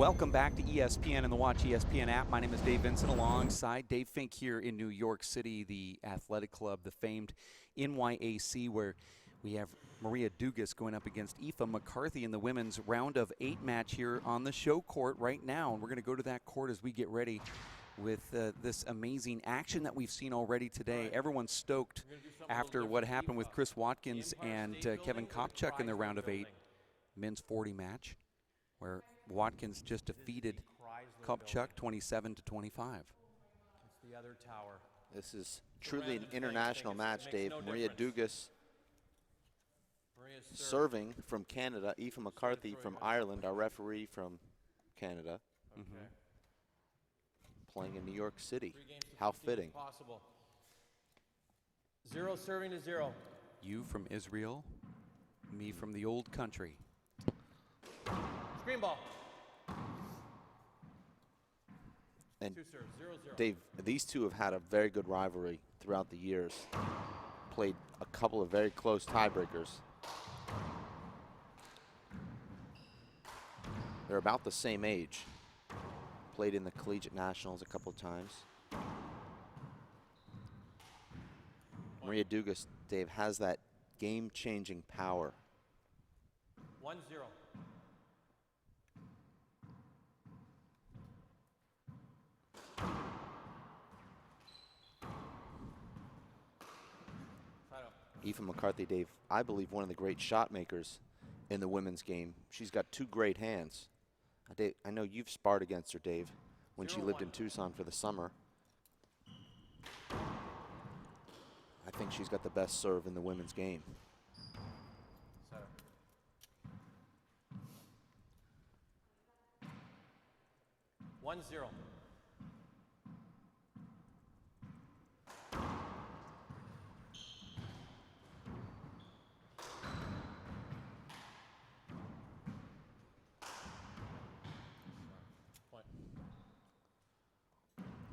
Welcome back to ESPN and the Watch ESPN app. My name is Dave Vincent alongside Dave Fink here in New York City, the athletic club, the famed NYAC, where we have Maria Dugas going up against E Ft McCarthy in the women's round of 8 match here on the show court right now. And we're going to go to that court as we get ready with this amazing action that we've seen already today. Everyone's stoked after what happened with Chris Watkins and Kevin Kopchuk in their round of 8 men's 40 match, where Watkins just defeated Kopchuk 27-25. It's the other tower. This is truly an international match, Dave. Maria Dugas serving from Canada, E Ft McCarthy from Ireland, our referee from Canada, playing in New York City. How fitting. Possible. 0 serving to 0. You from Israel, me from the old country. Screen ball. And 2 serves, 0-0. Dave, these two have had a very good rivalry throughout the years. Played a couple of very close tiebreakers. They're about the same age. Played in the collegiate nationals a couple of times. Maria Dugas, Dave, has that game-changing power. 1-0. E Ft McCarthy, Dave, I believe one of the great shot makers in the women's game. She's got 2 great hands. Dave, I know you've sparred against her, Dave, when she lived in Tucson for the summer. I think she's got the best serve in the women's game. 1-0.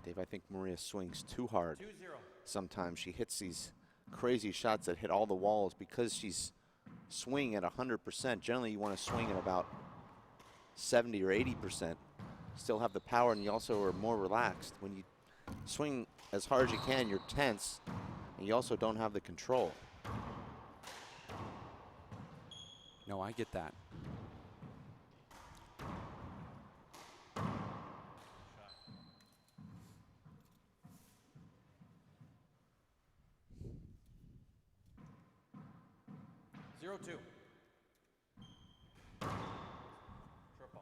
Dave, I think Maria swings too hard. 2-0. Sometimes she hits these crazy shots that hit all the walls because she's swinging at 100%. Generally, you want to swing at about 70 or 80%. Still have the power, and you also are more relaxed. When you swing as hard as you can, you're tense, and you also don't have the control. No, I get that. Two. Triple.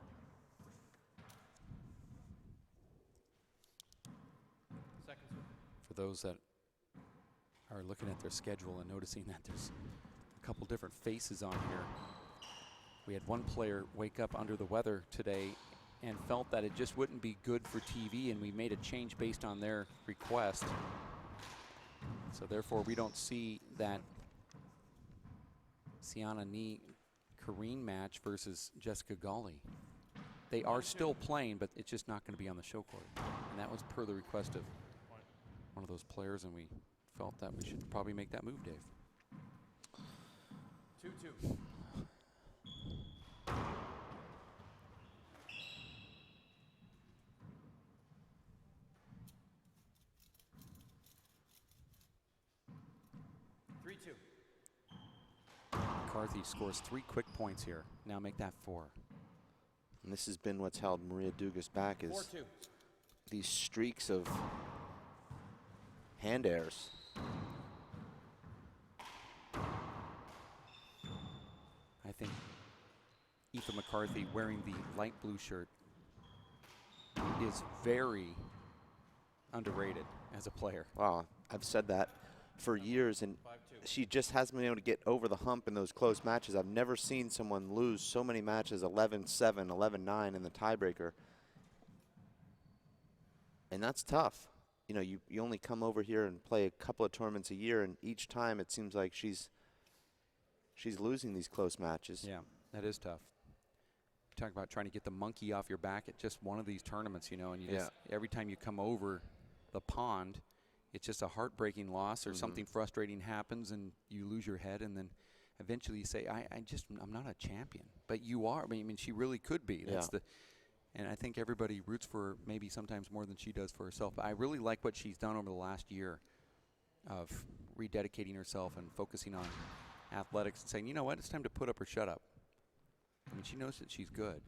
Second serve. For those that are looking at their schedule and noticing that there's a couple different faces on here, we had one player wake up under the weather today and felt that it just wouldn't be good for TV, and we made a change based on their request. So therefore, we don't see that Sienna Nee Kareen match versus Jessica Gawley. They are still playing, but it's just not going to be on the show court. And that was per the request of one of those players, and we felt that we should probably make that move, Dave. 2-2. McCarthy scores 3 quick points here. Now make that 4. And this has been what's held Maria Dugas back, is 4-2. these streaks of hand airs. I think E Ft McCarthy wearing the light blue shirt is very underrated as a player. Wow, I've said that for years, and she just hasn't been able to get over the hump in those close matches. I've never seen someone lose so many matches, 11-7, 11-9 in the tiebreaker. And that's tough. You know, you only come over here and play a couple of tournaments a year, and each time it seems like she's losing these close matches. Yeah, that is tough. Talk about trying to get the monkey off your back at just one of these tournaments, you know, and you just, every time you come over the pond, it's just a heartbreaking loss, or something frustrating happens and you lose your head, and then eventually you say, I'm not a champion. But you are. I mean, she really could be. That's And I think everybody roots for her maybe sometimes more than she does for herself. But I really like what she's done over the last year of rededicating herself and focusing on athletics and saying, you know what, it's time to put up or shut up. I mean, she knows that she's good.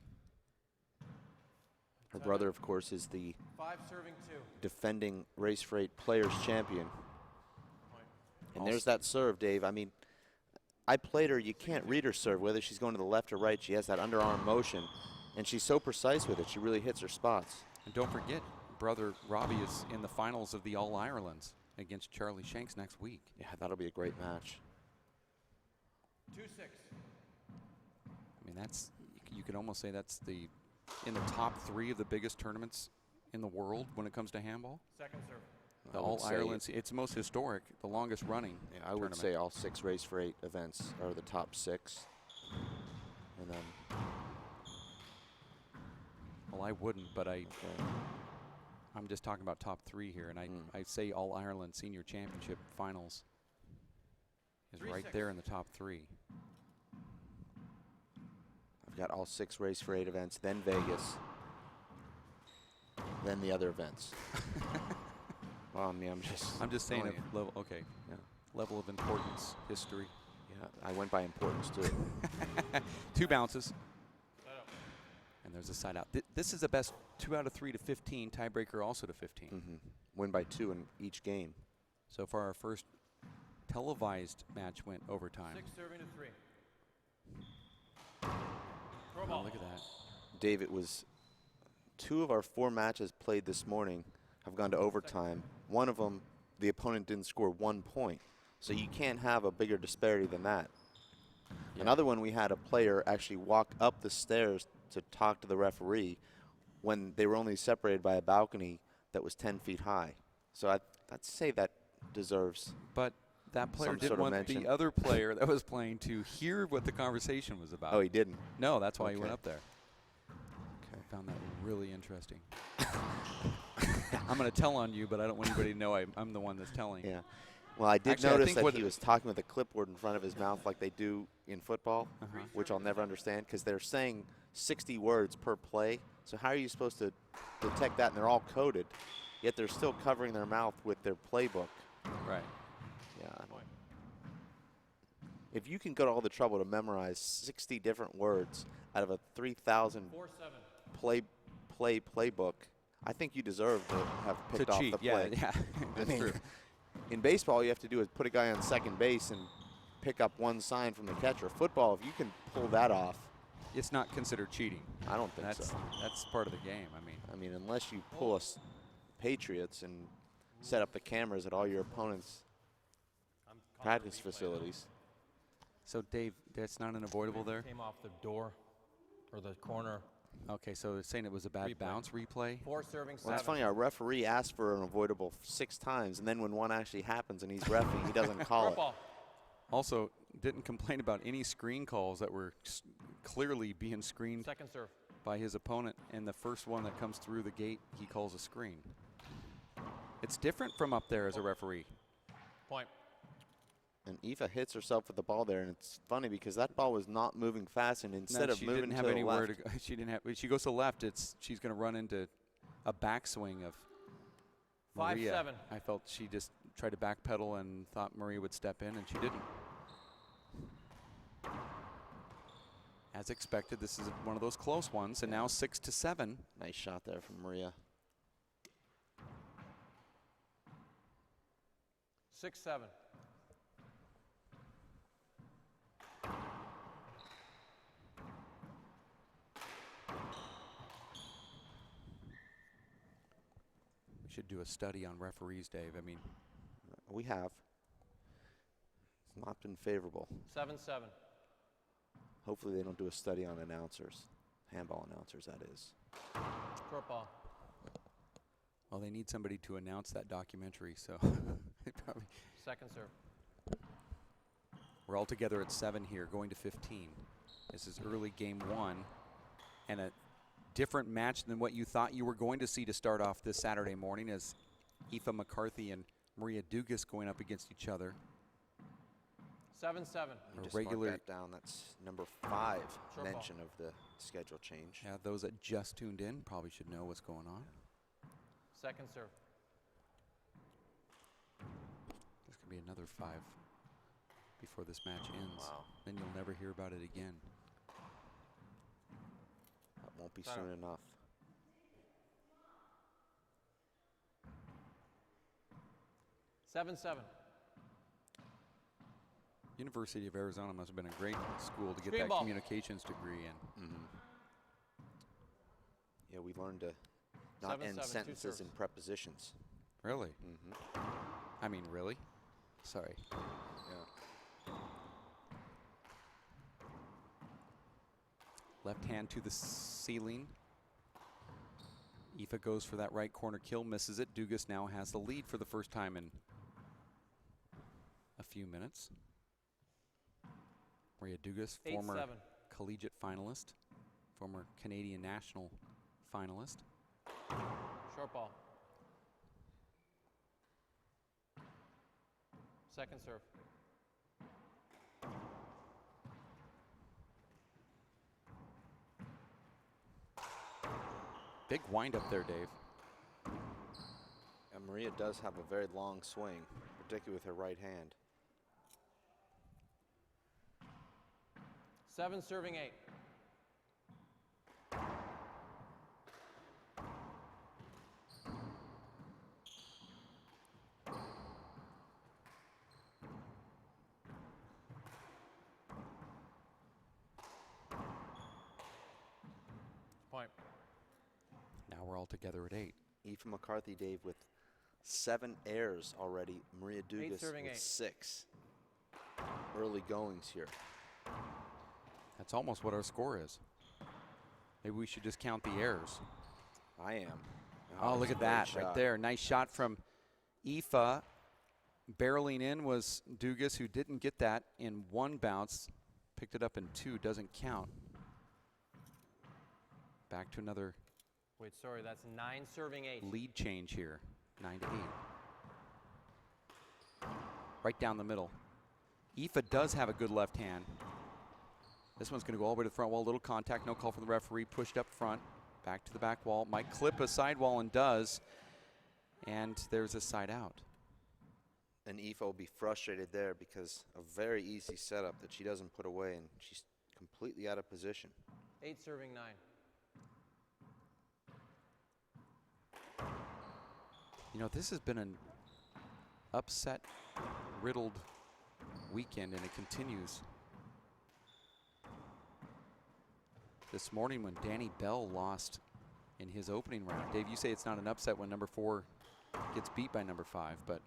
Her brother, of course, is the 5 serving 2. defending race freight players champion. Point. And there's that serve, Dave. I mean, I played her. You can't read her serve, whether she's going to the left or right. She has that underarm motion, and she's so precise with it. She really hits her spots. And don't forget, brother Robbie is in the finals of the All-Irelands against Charlie Shanks next week. Yeah, that'll be a great match. 2-6. I mean, that's, you could almost say that's in the top 3 of the biggest tournaments in the world when it comes to handball. Second serve. The All-Irelands, it's most historic, the longest running Yeah, I would say all 6 race for 8 events are the top 6. And then, well, I wouldn't, but I'm just talking about top 3 here, and I say All-Ireland Senior Championship Finals is right there in the top 3. I've got all 6 race for 8 events, then Vegas, then the other events. Well, I mean, I'm just saying telling a level, okay. Yeah. Level of importance, history. Yeah, I went by importance too. 2 bounces. Side out. And there's a side out. This is the best 2 out of 3 to 15, tiebreaker also to 15. Win by 2 in each game. So far, our first televised match went overtime. 6 serving to 3. Throw Oh, ball. look at that. Dave, it was 2 of our 4 matches played this morning have gone to overtime. One of them, the opponent didn't score 1 point. So you can't have a bigger disparity than that. Yeah. Another one, we had a player actually walk up the stairs to talk to the referee when they were only separated by a balcony that was 10 feet high. So I'd say that deserves. But that player Some didn't sort of want mention. the other player that was playing to hear what the conversation was about. Oh, he didn't? No, that's why he Okay. went up there. Okay. I found that really interesting. I'm going to tell on you, but I don't want anybody to know I'm the one that's telling. Yeah. Well, I did Actually, I notice think that what he was talking with a clipboard in front of his mouth like they do in football, which I'll never understand because they're saying 60 words per play. So how are you supposed to detect that? And they're all coded, yet they're still covering their mouth with their playbook. Right. Yeah. If you can go to all the trouble to memorize 60 different words out of a 3,000 4-7. playbook, I think you deserve to have picked To off cheat, the play. yeah. I That's mean, true. in baseball, you have to do is put a guy on second base and pick up one sign from the catcher. Football, if you can pull that off, It's not considered cheating. I don't think so. That's part of the game. I mean, unless you pull us Patriots and set up the cameras at all your opponents' practice facilities. So, Dave, that's not unavoidable there? Came off the door or the corner. Okay, so it's saying it was a bad Replay. bounce replay? 4 serving 7. Well, it's funny, our referee asked for an avoidable 6 times, and then when one actually happens and he's reffing, he doesn't call Throw it. ball. Also, didn't complain about any screen calls that were clearly being screened Second serve. by his opponent, and the first one that comes through the gate, he calls a screen. It's different from up there as a referee. Point. And E Ft hits herself with the ball there, and it's funny because that ball was not moving fast, and instead No, of she moving didn't to have the anywhere left, to go. She didn't have. When she goes to the left, she's going to run into a backswing of Maria. 5-7. I felt she just tried to backpedal and thought Maria would step in, and she didn't. As expected, this is one of those close ones, and now 6-7. nice shot there from Maria. 6-7. We should do a study on referees, Dave. I mean, We have. It's not been favorable. 7-7. Hopefully they don't do a study on announcers, handball announcers, that is. Short ball. well, they need somebody to announce that documentary, so they probably. Second serve. We're all together at 7 here, going to 15. This is early game 1, and a different match than what you thought you were going to see to start off this Saturday morning, as E Ft McCarthy and Maria Dugas going up against each other. 7-7. You A just regular- mark that down. That's number 5 Short ball. mention of the schedule change. Yeah, those that just tuned in probably should know what's going on. Second serve. There's going to be another 5 before this match ends. Wow. Then you'll never hear about it again. That won't be Timeout. soon enough. Seven. University of Arizona must have been a great school to get Screen that ball. communications degree in. Yeah, we learned to not 7-7, end 2 sentences serves. in prepositions. Really? Mm-hmm. I mean, really? Sorry. Yeah. Left hand to the ceiling. E Ft goes for that right corner kill, misses it. Dugas now has the lead for the first time in a few minutes. Maria Dugas, former 8-7. collegiate finalist, former Canadian national finalist. Short ball. Second serve. Big wind up there, Dave. And Maria does have a very long swing, particularly with her right hand. 7 serving 8. Point. Now we're all together at 8. E Ft McCarthy, Dave, with 7 airs already. Maria Dugas serving with 8. 6. Early goings here. That's almost what our score is. Maybe we should just count the errors. I am. Oh, look that's a at great that right shot. there. Nice shot from E Ft. Barreling in was Dugas, who didn't get that in one bounce. Picked it up in 2, doesn't count. Back to another Wait, sorry, that's 9 serving 8. lead change here, 9 to 8. Right down the middle. E Ft does have a good left hand. This one's going to go all the way to the front wall. Little contact, no call from the referee. Pushed up front, back to the back wall. Might clip a sidewall and does. And there's a side out. And E Ft will be frustrated there because a very easy setup that she doesn't put away, and she's completely out of position. 8 serving 9. You know, this has been an upset-riddled weekend, and it continues. This morning when Danny Bell lost in his opening round. Dave, you say it's not an upset when number 4 gets beat by number 5, but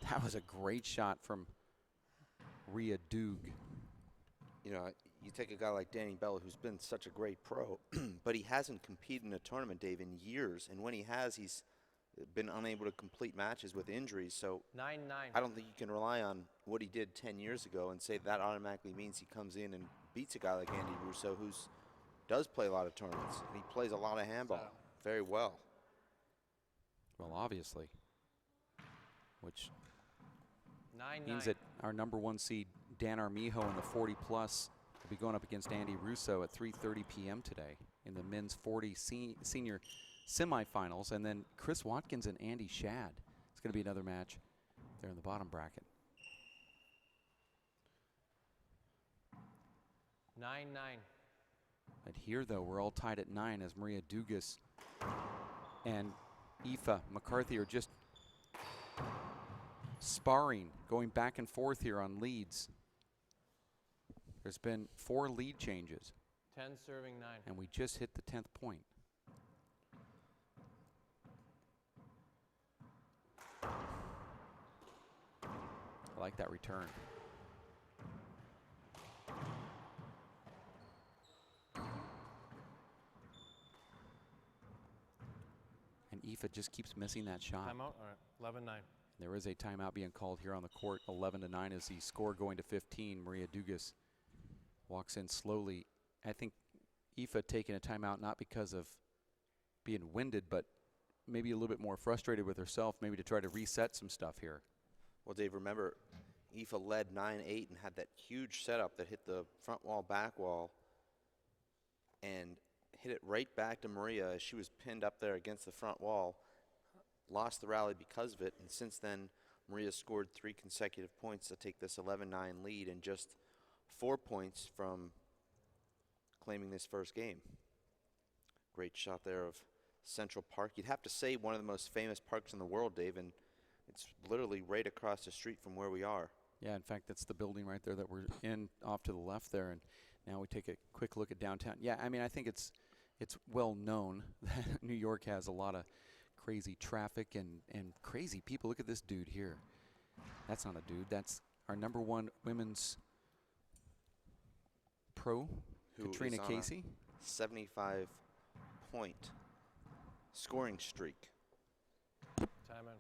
that was a great shot from Rhea Dug. You know, you take a guy like Danny Bell, who's been such a great pro, but he hasn't competed in a tournament, Dave, in years. And when he has, he's been unable to complete matches with injuries. So 9-9. I don't think you can rely on what he did 10 years ago and say that automatically means he comes in and beats a guy like Andy Russo, who does play a lot of tournaments. And he plays a lot of handball very well. Well, obviously. Which 9-9. means that our number 1 seed, Dan Armijo, in the 40-plus will be going up against Andy Russo at 3:30 p.m. today in the men's 40 senior semifinals. And then Chris Watkins and Andy Shad. It's going to be another match there in the bottom bracket. 9-9. But here, though, we're all tied at 9 as Maria Dugas and E Ft McCarthy are just sparring, going back and forth here on leads. There's been 4 lead changes, 10 serving 9. and we just hit the 10th point. I like that return. And E Ft just keeps missing that shot. Timeout. All right. 11-9. There is a timeout being called here on the court, 11-9 as the score going to 15. Maria Dugas walks in slowly. I think E Ft taking a timeout not because of being winded, but maybe a little bit more frustrated with herself, maybe to try to reset some stuff here. Well, Dave, remember, E Ft led 9-8 and had that huge setup that hit the front wall, back wall, and hit it right back to Maria as she was pinned up there against the front wall. Lost the rally because of it, and since then, Maria scored 3 consecutive points to take this 11-9 lead and just 4 points from claiming this first game. Great shot there of Central Park. You'd have to say one of the most famous parks in the world, Dave, and it's literally right across the street from where we are. Yeah, in fact, that's the building right there that we're in off to the left there. And now we take a quick look at downtown. Yeah, I mean, I think it's well known that New York has a lot of crazy traffic and crazy people. Look at this dude here. That's not a dude. That's our #1 women's pro, Who Katrina is on Casey. a 75-point scoring streak. Time in.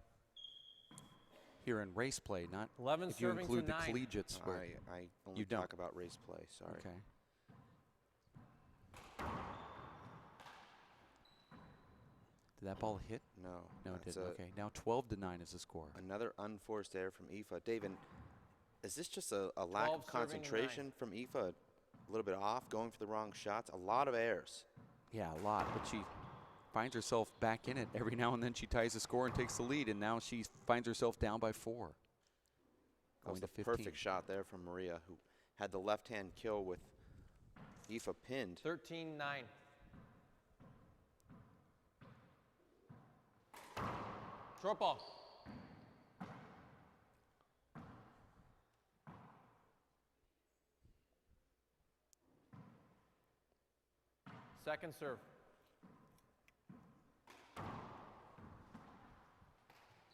Here in race play, not 11 if you serving include to the 9. collegiates. Where I only you don't. talk about race play, sorry. Okay. Did that ball hit? No. No, it that's didn't. Okay, now 12-9 is the score. Another unforced error from E Ft. Dave, and is this just a lack 12 of concentration from E Ft? A little bit off, going for the wrong shots? A lot of errors. Yeah, a lot, but she finds herself back in it. Every now and then she ties the score and takes the lead, and now she finds herself down by 4. That was Going the to 15. perfect shot there from Maria, who had the left-hand kill with E Ft pinned. 13-9. Short ball. Second serve.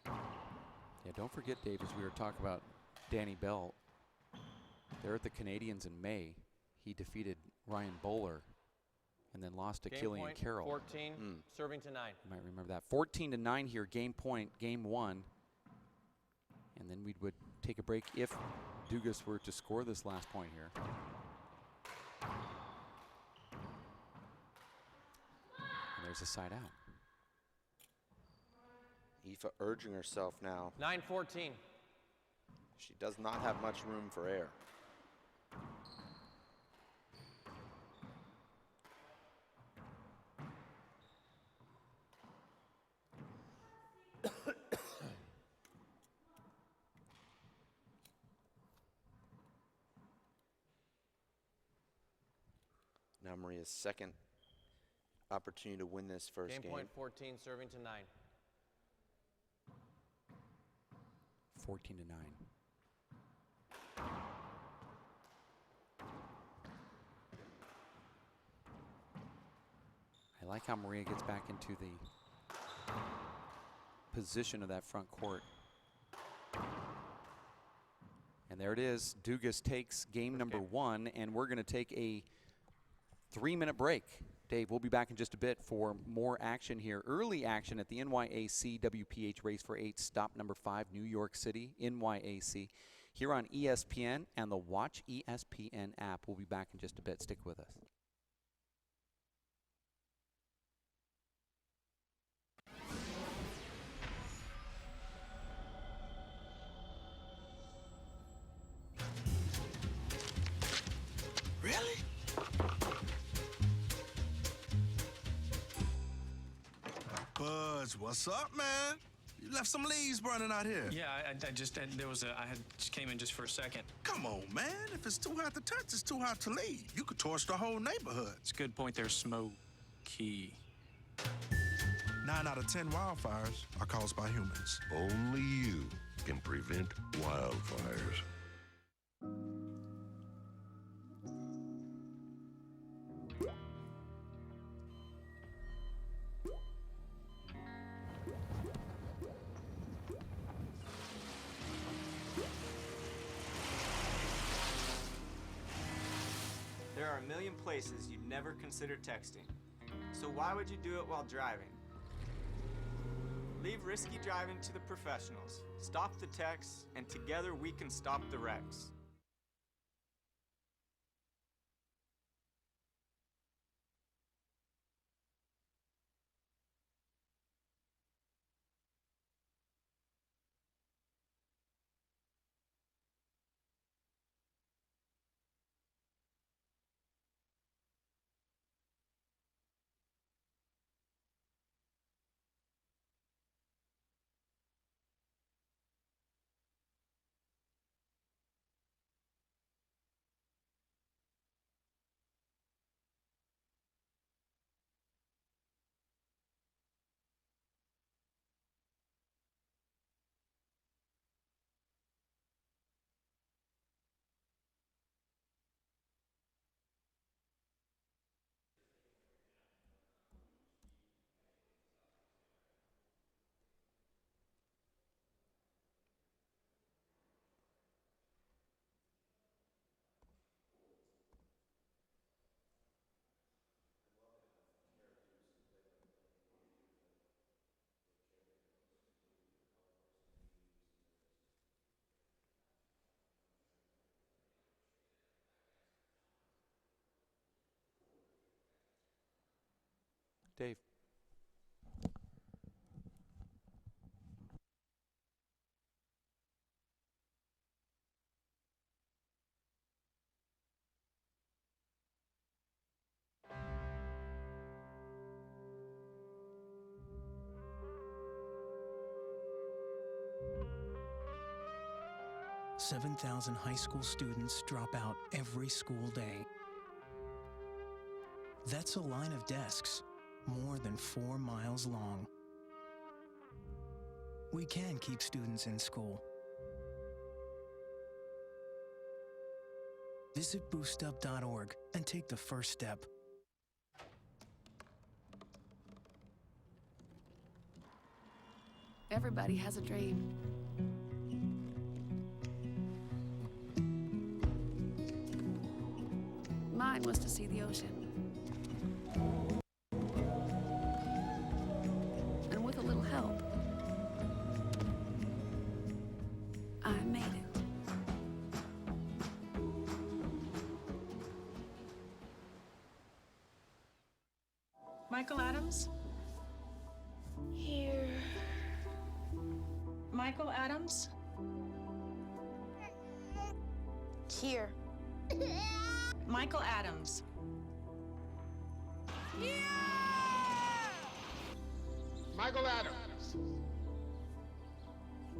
Yeah, don't forget, Dave, as we were talking about Danny Bell, there at the Canadians in May, he defeated Ryan Bowler and then lost to Game Killian point, Carroll. 14, serving to 9. You might remember that. 14-9 here, game point, game 1. And then we would take a break if Dugas were to score this last point here. And there's a side out. E Ft urging herself now. 9-14. She does not have much room for error. Now Maria's second opportunity to win this first game. Game point 14, serving to 9. 14-9. I like how Maria gets back into the position of that front court. And there it is. Dugas takes game number 1, and we're going to take a 3-minute break. Dave, we'll be back in just a bit for more action here. Early action at the NYAC WPH Race for 8, stop number 5, New York City, NYAC, here on ESPN and the Watch ESPN app. We'll be back in just a bit. Stick with us. Really? Buzz, what's up, man? You left some leaves burning out here. Yeah, I just just came in just for a second. Come on, man. If it's too hot to touch, it's too hot to leave. You could torch the whole neighborhood. It's a good point there, Smokey. 9 out of 10 wildfires are caused by humans. Only you can prevent wildfires. There are a million places you'd never consider texting. So why would you do it while driving? Leave risky driving to the professionals. Stop the texts, and together we can stop the wrecks. Dave. Seven 7,000 high school students drop out every school day. That's a line of desks more than 4 miles long. We can keep students in school. Visit boostup.org and take the first step. Everybody has a dream. Mine was to see the ocean. And with a little help, I made it. Michael Adams? Here. Michael Adams? Here. Michael Adams. Michael Adams.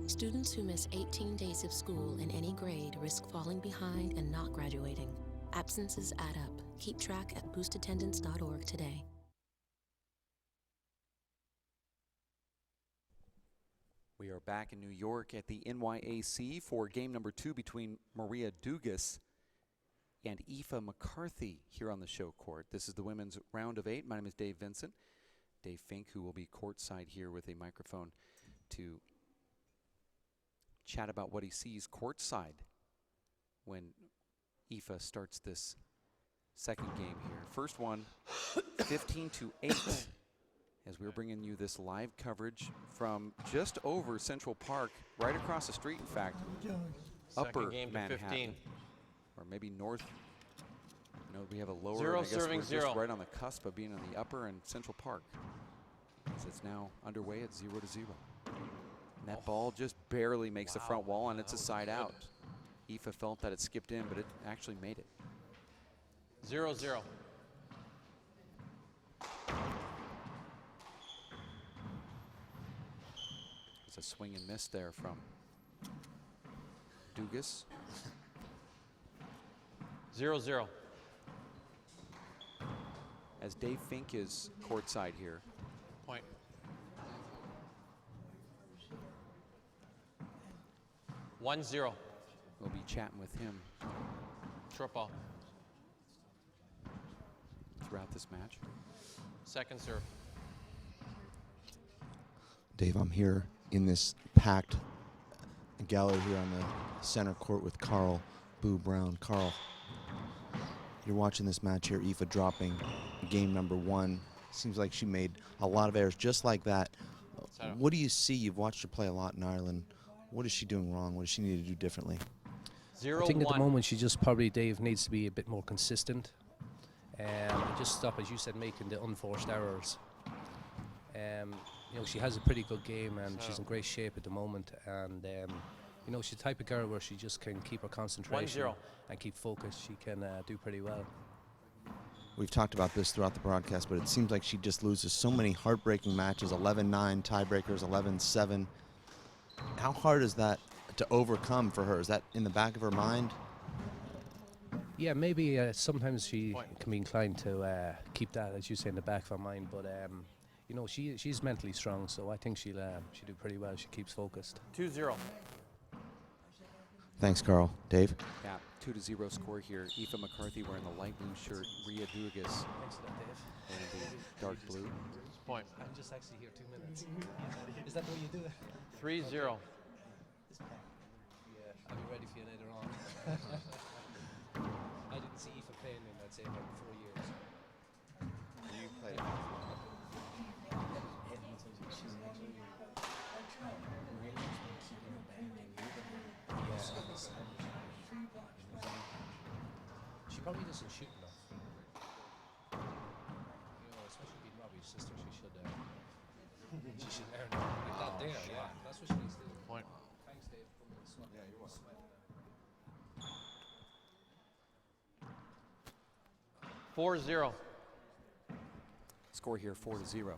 Students who miss 18 days of school in any grade risk falling behind and not graduating. Absences add up. Keep track at boostattendance.org today. We are back in New York at the NYAC for game number 2 between Maria Dugas and E Ft McCarthy here on the show court. This is the women's round of 8. My name is Dave Vincent. Dave Fink, who will be courtside here with a microphone to chat about what he sees courtside when E Ft starts this second game here. First one, 15-8. As we're bringing you this live coverage from just over Central Park, right across the street, in fact, upper Manhattan, or maybe north. You know, we have a lower, Zero, I guess serving we're zero. just right on the cusp of being on the upper and Central Park. As it's now underway at 0-0. And that ball just barely makes the front wall, and it's a side out. E Ft felt that it skipped in, but it actually made it. 0-0. It's a swing and miss there from Dugas. 0-0. As Dave Fink is courtside here. Point. One zero. We'll be chatting with him Short ball. throughout this match. Second serve. Dave, I'm here in this packed gallery here on the center court with Carl Boo Brown. Carl, you're watching this match here, E Ft dropping game number 1. Seems like she made a lot of errors just like that. What do you see? You've watched her play a lot in Ireland. What is she doing wrong? What does she need to do differently? 0-1. I think at the moment she just probably, Dave, needs to be a bit more consistent. And just stop, as you said, making the unforced errors. You know, she has a pretty good game and she's in great shape at the moment. And you know, she's the type of girl where she just can keep her concentration and keep focused. She can do pretty well. We've talked about this throughout the broadcast, but it seems like she just loses so many heartbreaking matches, 11-9 tiebreakers, 11-7. How hard is that to overcome for her? Is that in the back of her mind? Yeah, maybe sometimes she can be inclined to keep that, as you say, in the back of her mind. But you know, she's mentally strong, so I think she'll do pretty well. She keeps focused. 2-0. Thanks, Carl. Dave? Yeah, 2-0 score here. E Ft McCarthy wearing the light blue shirt. Maria Dugas Thanks for that, Dave. wearing the dark blue. Point. I'm just actually here 2 minutes. Is that the way you do it? 3-0. Yeah, I'll be ready for you later on. I didn't see Aoife playing in, I'd say, about 4 years. You played. She probably doesn't shoot enough. You know, especially being Robbie's sister. She should air it like that there. Yeah, that's what she needs to do. Point. Thanks, Dave. Yeah, you're welcome. Four zero. Score here 4-0.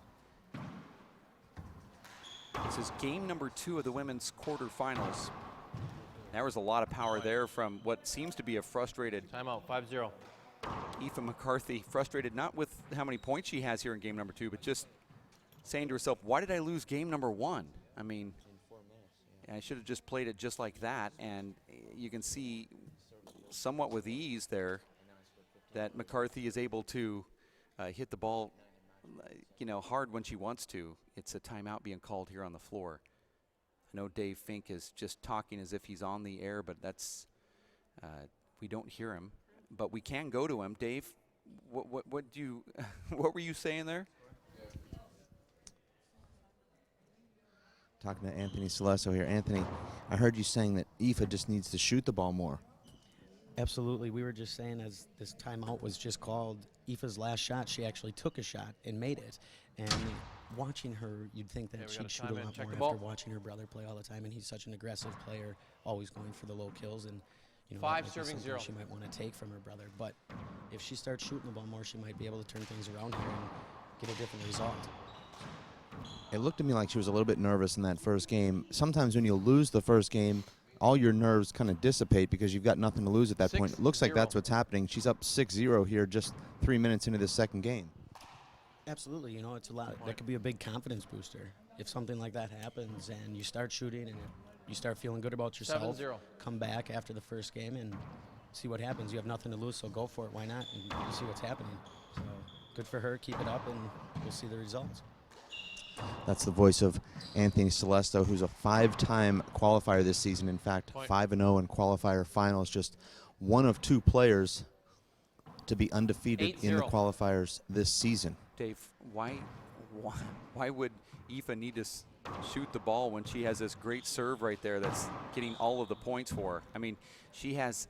This is game number 2 of the women's quarterfinals. There was a lot of power there from what seems to be a frustrated Timeout. 5-0. E Ft McCarthy, frustrated not with how many points she has here in game number 2, but just saying to herself, why did I lose game number 1? I mean, I should have just played it just like that. And you can see somewhat with ease there that McCarthy is able to hit the ball, hard when she wants to. It's a timeout being called here on the floor. I know Dave Fink is just talking as if he's on the air, but that's we don't hear him. But we can go to him. Dave, what do you what were you saying there? Talking to Anthony Celesto here. Anthony, I heard you saying that Aoife just needs to shoot the ball more. Absolutely. We were just saying as this timeout was just called, Aoife's last shot, she actually took a shot and made it. And watching her, you'd think that she'd shoot a lot more after watching her brother play all the time. And he's such an aggressive player, always going for the low kills. And that might be something she might want to take from her brother. But if she starts shooting the ball more, she might be able to turn things around here and get a different result. It looked to me like she was a little bit nervous in that first game. Sometimes when you lose the first game, all your nerves kind of dissipate because you've got nothing to lose at that point. It looks like that's what's happening. She's up 6-0 here just 3 minutes into the second game. Absolutely. It's a lot. That could be a big confidence booster. If something like that happens and you start shooting and you start feeling good about yourself, 7-0. come back after the first game and see what happens. You have nothing to lose, so go for it. Why not? And you see what's happening. So good for her. Keep it up, and we'll see the results. That's the voice of Anthony Celesto, who's a 5-time qualifier this season. In fact, 5-0 in qualifier finals. Just one of 2 players to be undefeated in the qualifiers this season. Dave, why would Aoife need to shoot the ball when she has this great serve right there that's getting all of the points for her? I mean, she has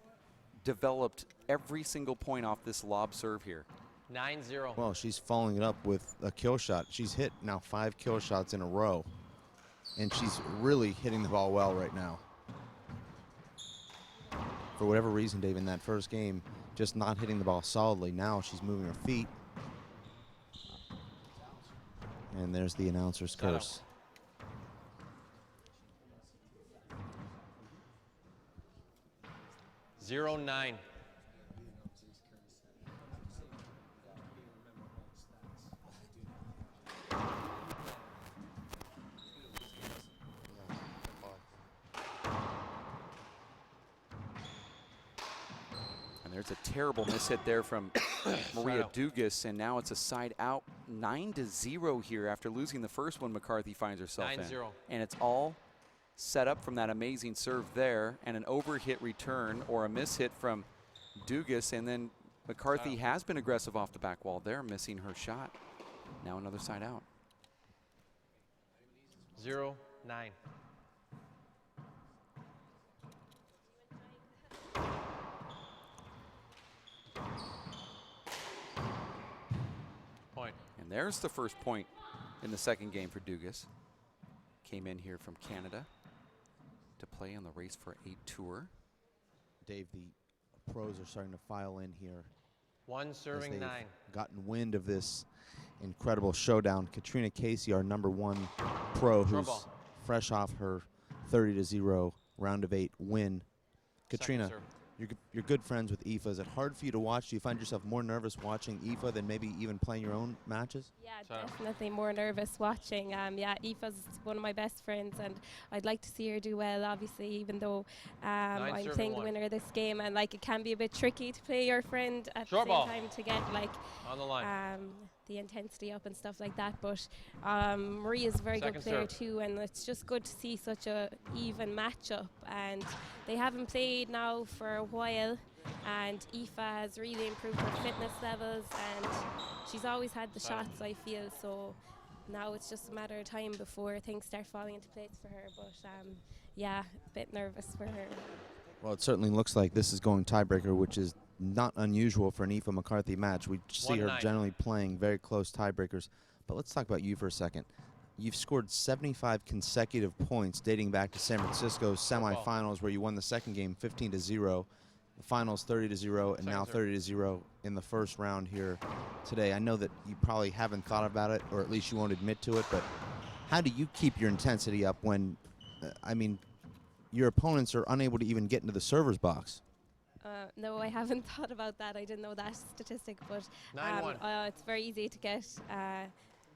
developed every single point off this lob serve here. 9-0. Well, she's following it up with a kill shot. She's hit now 5 kill shots in a row, and she's really hitting the ball well right now. For whatever reason, Dave, in that first game, just not hitting the ball solidly. Now she's moving her feet. And there's the announcer's curse. 0-9. There's a terrible mishit there from Maria Dugas, and now it's a side out. 9-0 here after losing the first one. McCarthy finds herself 9-0. in. And it's all set up from that amazing serve there, and an overhit return or a mishit from Dugas, and then McCarthy has been aggressive off the back wall there, missing her shot. Now another side out. 0-9. And there's the first point in the second game for Dugas. Came in here from Canada to play on the Race for 8 tour. Dave, the pros are starting to file in here. 1 serving 9. Gotten wind of this incredible showdown. Katrina Casey, our #1 pro, who's fresh off her 30-0 round of 8 win. Katrina, you're good friends with Aoife. Is it hard for you to watch? Do you find yourself more nervous watching Aoife than maybe even playing your own matches? Yeah, definitely more nervous watching. Yeah, Aoife's one of my best friends, and I'd like to see her do well, obviously, even though I'm playing the winner of this game, and it can be a bit tricky to play your friend at the same time to get on the line. The intensity up and stuff like that. But Maria's a very good player too, and it's just good to see such a even matchup. And they haven't played now for a while, and Aoife has really improved her fitness levels, and she's always had the shots, I feel. So now it's just a matter of time before things start falling into place for her. But yeah, a bit nervous for her. Well, it certainly looks like this is going tiebreaker, which is not unusual for an Aoife McCarthy match. We see her generally playing very close tiebreakers. But let's talk about you for a second. you've scored 75 consecutive points dating back to San Francisco's semifinals, where you won the second game 15-0, the finals 30-0, and now 30-0 in the first round here today. I know that you probably haven't thought about it, or at least you won't admit to it, but how do you keep your intensity up when, I mean, your opponents are unable to even get into the server's box? No, I haven't thought about that. I didn't know that statistic, but it's very easy to get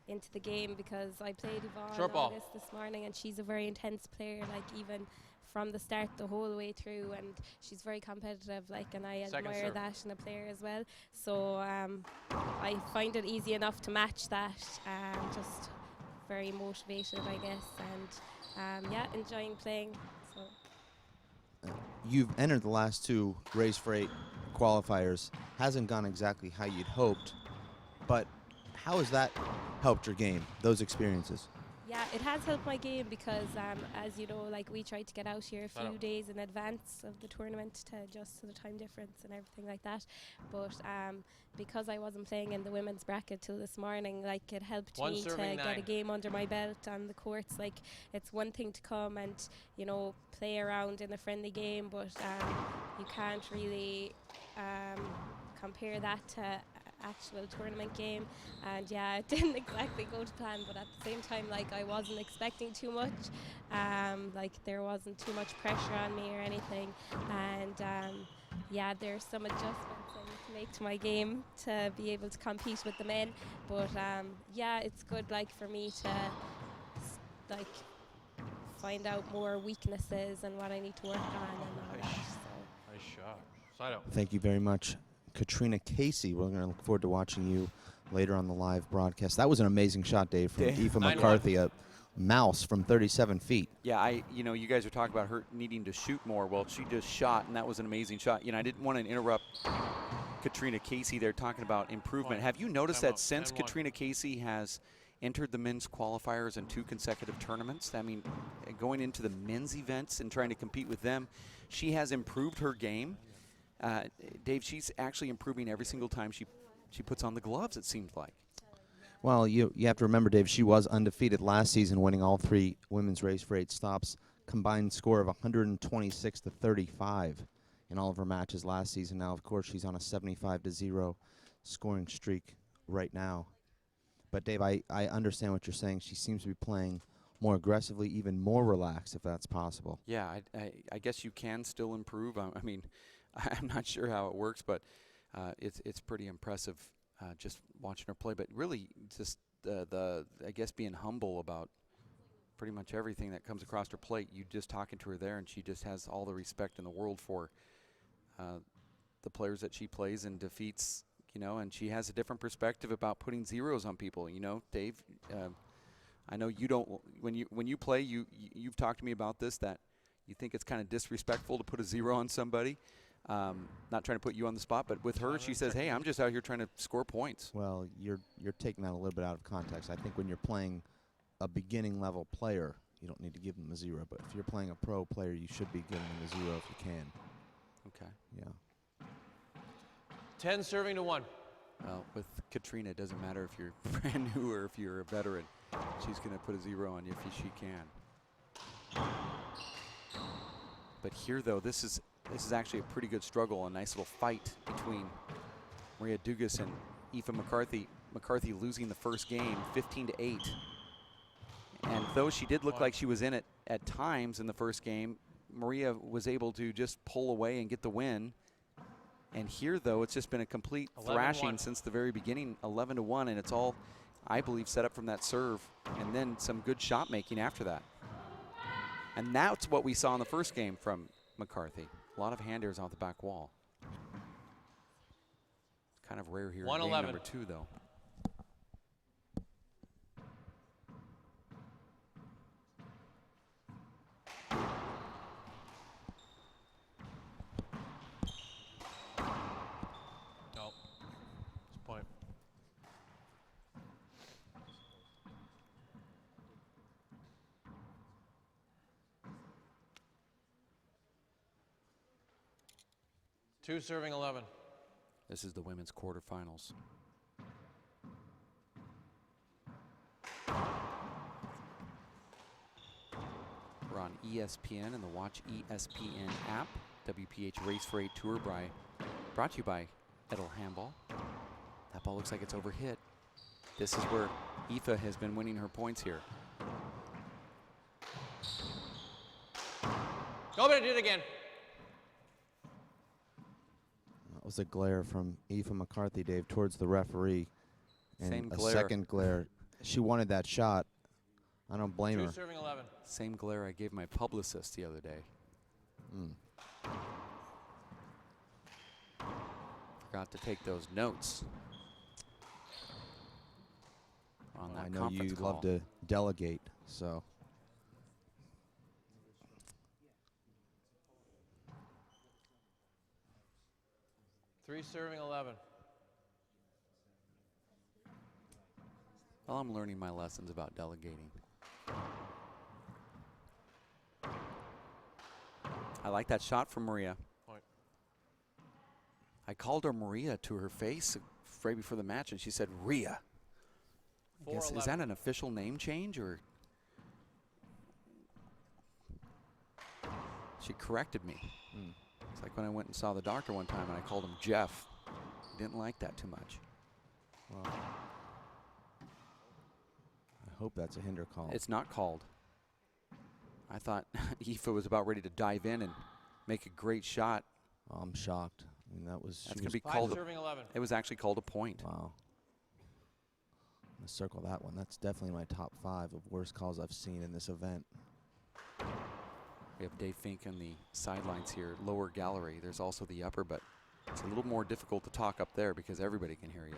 into the game because I played Yvonne August this morning, and she's a very intense player, like even from the start the whole way through, and she's very competitive, like, and I admire that in a player as well. So I find it easy enough to match that. Just very motivated, I guess, and yeah, enjoying playing. So. You've entered the last two Race for 8 qualifiers. Hasn't gone exactly how you'd hoped, but how has that helped your game, those experiences? Yeah, it has helped my game because, as you know, like we tried to get out here a few days in advance of the tournament to adjust to the time difference and everything like that. But because I wasn't playing in the women's bracket till this morning, like it helped me to get a game under my belt on the courts. Like it's one thing to come and, you know, play around in a friendly game, but you can't really compare that to actual tournament game. And yeah, it didn't exactly go to plan, but at the same time, like I wasn't expecting too much, like there wasn't too much pressure on me or anything, and yeah, there's some adjustments I need to make to my game to be able to compete with the men, but yeah, it's good, like for me to like find out more weaknesses and what I need to work on and all that. So. Nice shot. Side out. Thank you very much, Katrina Casey. We're going to look forward to watching you later on the live broadcast. That was an amazing shot, Dave, from E Ft McCarthy, a mouse from 37 feet. Yeah, you guys are talking about her needing to shoot more. Well, she just shot, and that was an amazing shot. You know, I didn't want to interrupt Katrina Casey there talking about improvement. Have you noticed that since Katrina Casey has entered the men's qualifiers in 2 consecutive tournaments, I mean, going into the men's events and trying to compete with them, she has improved her game. Dave, she's actually improving every single time she puts on the gloves, it seems like. Well, you have to remember, Dave, she was undefeated last season, winning all 3 women's Race for 8 stops. Combined score of 126-35 in all of her matches last season. Now, of course, she's on a 75-0 scoring streak right now. But, Dave, I understand what you're saying. She seems to be playing more aggressively, even more relaxed, if that's possible. Yeah, I guess you can still improve. I mean, I'm not sure how it works, but it's pretty impressive just watching her play. But really, just I guess being humble about pretty much everything that comes across her plate. You just talking to her there, and she just has all the respect in the world for the players that she plays and defeats. You know, and she has a different perspective about putting zeros on people. You know, Dave, I know you don't. When you play, you've talked to me about this, that you think it's kind of disrespectful to put a 0 on somebody. Not trying to put you on the spot, but with her, she says, hey, I'm just out here trying to score points. Well, you're taking that a little bit out of context. I think when you're playing a beginning level player, you don't need to give them a 0. But if you're playing a pro player, you should be giving them a 0 if you can. Okay. Yeah. 10 serving to 1. Well, with Katrina, it doesn't matter if you're brand new or if you're a veteran. She's going to put a 0 on you if she can. But here, though, this is actually a pretty good struggle, a nice little fight between Maria Dugas and E Ft McCarthy. McCarthy losing the first game 15-8. And though she did look like she was in it at times in the first game, Maria was able to just pull away and get the win. And here, though, it's just been a complete thrashing since the very beginning, 11-1, and it's all, I believe, set up from that serve and then some good shot making after that. And that's what we saw in the first game from McCarthy. A lot of hand airs off the back wall. It's kind of rare here in game number 2, though. No. It's point. Two serving 11. This is the women's quarterfinals. We're on ESPN and the Watch ESPN app. WPH Race for 8 Tour brought to you by Edel Handball. That ball looks like it's overhit. This is where E Ft has been winning her points here. Go, but it did again. That was a glare from E Ft McCarthy, Dave, towards the referee. And Same a glare. second glare. She wanted that shot. I don't blame her. 2 serving 11. Same glare I gave my publicist the other day. Forgot to take those notes on that I know conference you call. love to delegate, so. Three serving 11. Well, I'm learning my lessons about delegating. I like that shot from Maria. Point. I called her Maria to her face right before the match, and she said Rhea. I guess, is that an official name change, or? She corrected me. It's like when I went and saw the doctor one time and I called him Jeff. He didn't like that too much. Well, I hope that's a hinder call. It's not called. I thought E Ft was about ready to dive in and make a great shot. Oh, I'm shocked. I mean, that's going to be called. Serving 11. It was actually called a point. Wow. I'm going to circle that one. That's definitely my top 5 of worst calls I've seen in this event. We have Dave Fink on the sidelines here, lower gallery. There's also the upper, but it's a little more difficult to talk up there because everybody can hear you.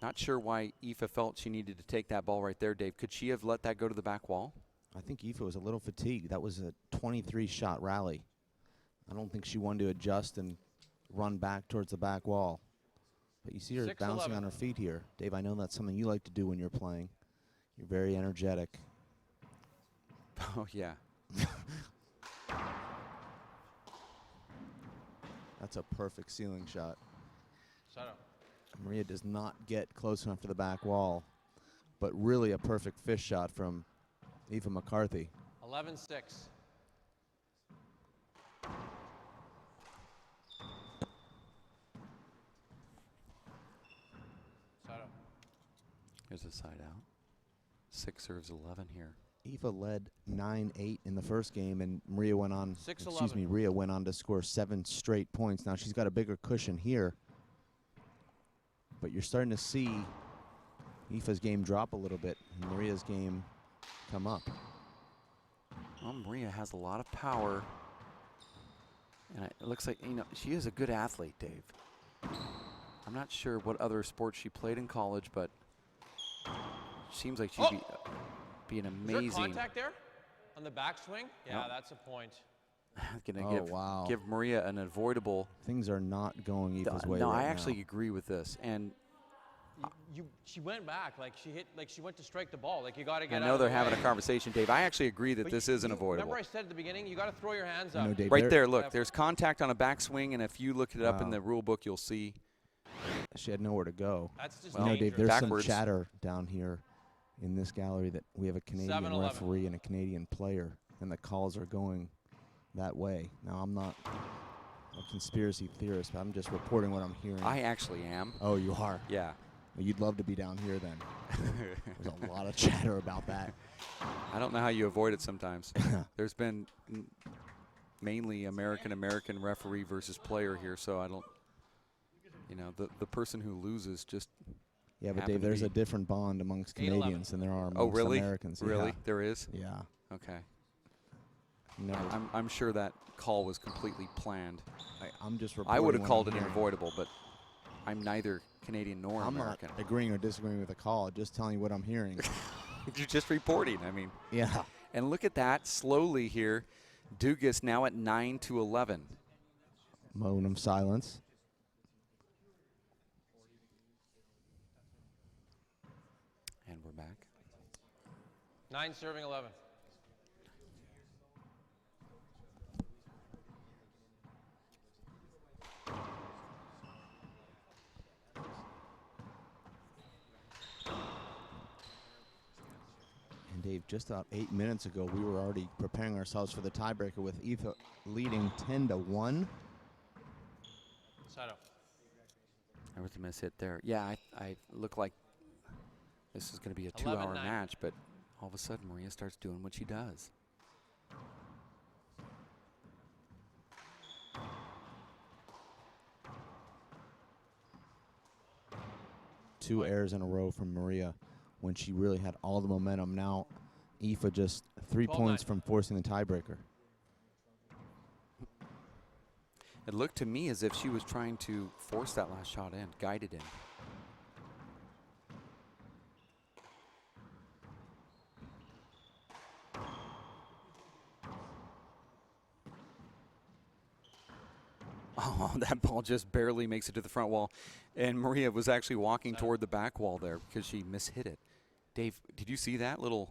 Not sure why E Ft felt she needed to take that ball right there, Dave. Could she have let that go to the back wall? I think E Ft was a little fatigued. That was a 23-shot rally. I don't think she wanted to adjust and run back towards the back wall. But you see her bouncing on her feet here. Dave, I know that's something you like to do when you're playing. You're very energetic. Oh, yeah. That's a perfect ceiling shot. Shut up. Maria does not get close enough to the back wall, but really a perfect fish shot from E Ft McCarthy. 11-6. Side out. Here's a side out. 6 serves 11 here. E Ft led 9-8 in the first game, and Maria went on. 6-11. Rhea went on to score 7 straight points. Now she's got a bigger cushion here, but you're starting to see E Ft's game drop a little bit, and Maria's game come up. Well, Maria has a lot of power, and it looks like, you know, she is a good athlete, Dave. I'm not sure what other sports she played in college, but seems like she'd be an amazing. Is there contact there on the backswing? Yeah, Nope. that's a point. Gonna give Maria an avoidable. Things are not going E Ft's way No, right I actually now. agree with this, and She went back, like she went to strike the ball. Like you got to get. I know they're having a conversation, Dave. I actually agree that this isn't avoidable. Remember I said at the beginning, you got to throw your hands I up. know, Dave, Right there, look, there's contact on a backswing, and if you look it up in Wow. the rule book, you'll see. She had nowhere to go. That's just You know, Dave, there's backwards. some chatter down here in this gallery that we have a Canadian 7-11. referee and a Canadian player, and the calls are going that way. Now, I'm not a conspiracy theorist, but I'm just reporting what I'm hearing. I actually am. Oh, you are? Yeah. Well, you'd love to be down here then. There's a lot of chatter about that. I don't know how you avoid it sometimes. There's been mainly American referee versus player here, so I don't, you know, the person who loses just. Yeah, but happened Dave, to there's be- a different bond amongst 8-11. Canadians than there are amongst Oh, really? Americans. Really? Yeah. There is? Yeah. Okay. Never. I'm sure that call was completely planned. I'm just I reporting would have what called I'm it hearing. unavoidable, but I'm neither Canadian nor I'm American. not agreeing or disagreeing with the call, just telling you what I'm hearing. You're just reporting. I mean. Yeah. And look at that slowly here. Dugas now at 9-11. Moment of silence. And we're back. 9 serving 11. And Dave, just about 8 minutes ago, we were already preparing ourselves for the tiebreaker with E Ft leading 10-1. Side up. There was a miss hit there. Yeah, I look like this is going to be a 2-hour match, but all of a sudden Maria starts doing what she does. Two errors in a row from Maria when she really had all the momentum. Now, E Ft just 3 points from forcing the tiebreaker. It looked to me as if she was trying to force that last shot in, guide it in. Oh, that ball just barely makes it to the front wall. And Maria was actually walking toward the back wall there because she mishit it. Dave, did you see that little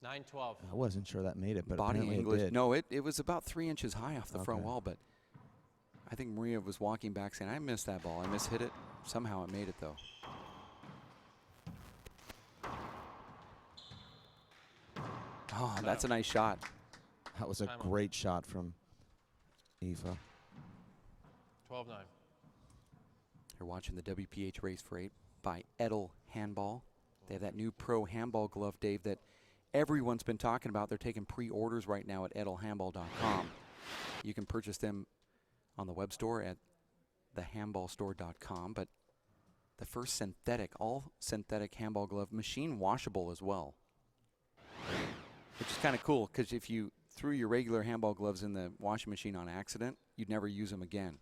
9-12. I wasn't sure that made it, but body apparently English? it did. No, it was about 3 inches high off the front wall, but I think Maria was walking back saying, I missed that ball. I mishit it. Somehow it made it, though. Oh, that's a nice shot. That was a great shot from E Ft. 12-9. You're watching the WPH Race for 8 by Edel Handball. They have that new pro handball glove, Dave, that everyone's been talking about. They're taking pre-orders right now at edelhandball.com. You can purchase them on the web store at thehandballstore.com. But the first synthetic, all synthetic handball glove, machine washable as well. Which is kind of cool because if you threw your regular handball gloves in the washing machine on accident, you'd never use them again.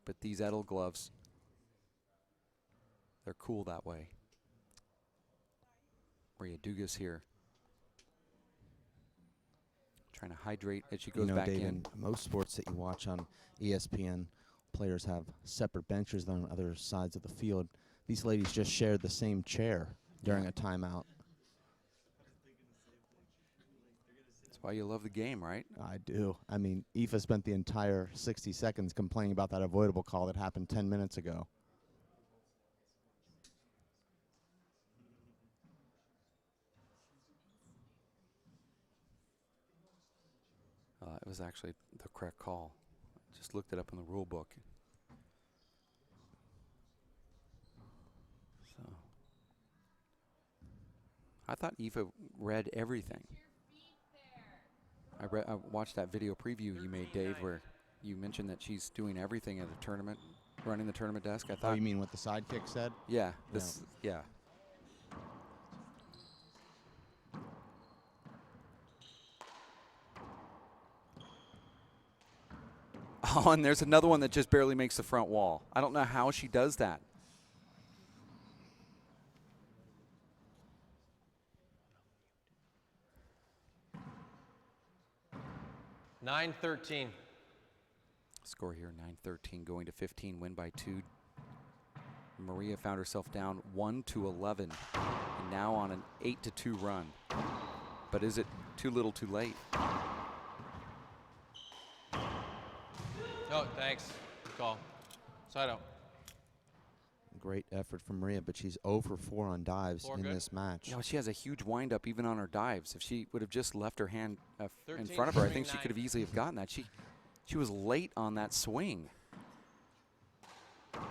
But these Edel gloves, they're cool that way. Maria Dugas here, trying to hydrate as she goes back Dave, in. Most sports that you watch on ESPN, players have separate benches on other sides of the field. These ladies just shared the same chair during a timeout. That's why you love the game, right? I do. I mean, E Ft spent the entire 60 seconds complaining about that avoidable call that happened 10 minutes ago. It was actually the correct call. Just looked it up in the rule book. So I thought E Ft read everything. I watched that video preview you made, Dave, where you mentioned that she's doing everything at a tournament, running the tournament desk. I thought. Oh, you mean what the sidekick said? Yeah. Yeah. Oh, and there's another one that just barely makes the front wall. I don't know how she does that. (9-13). Score here, 9-13, going to 15, win by 2. Maria found herself down 1-11, and now on an 8-2 run. But is it too little too late? Oh, thanks. Good call. Side out. Great effort from Maria, but she's 0 for 4 on dives in this match. You know, she has a huge windup even on her dives. If she would have just left her hand in front of her, I think she could have easily have gotten that. She was late on that swing.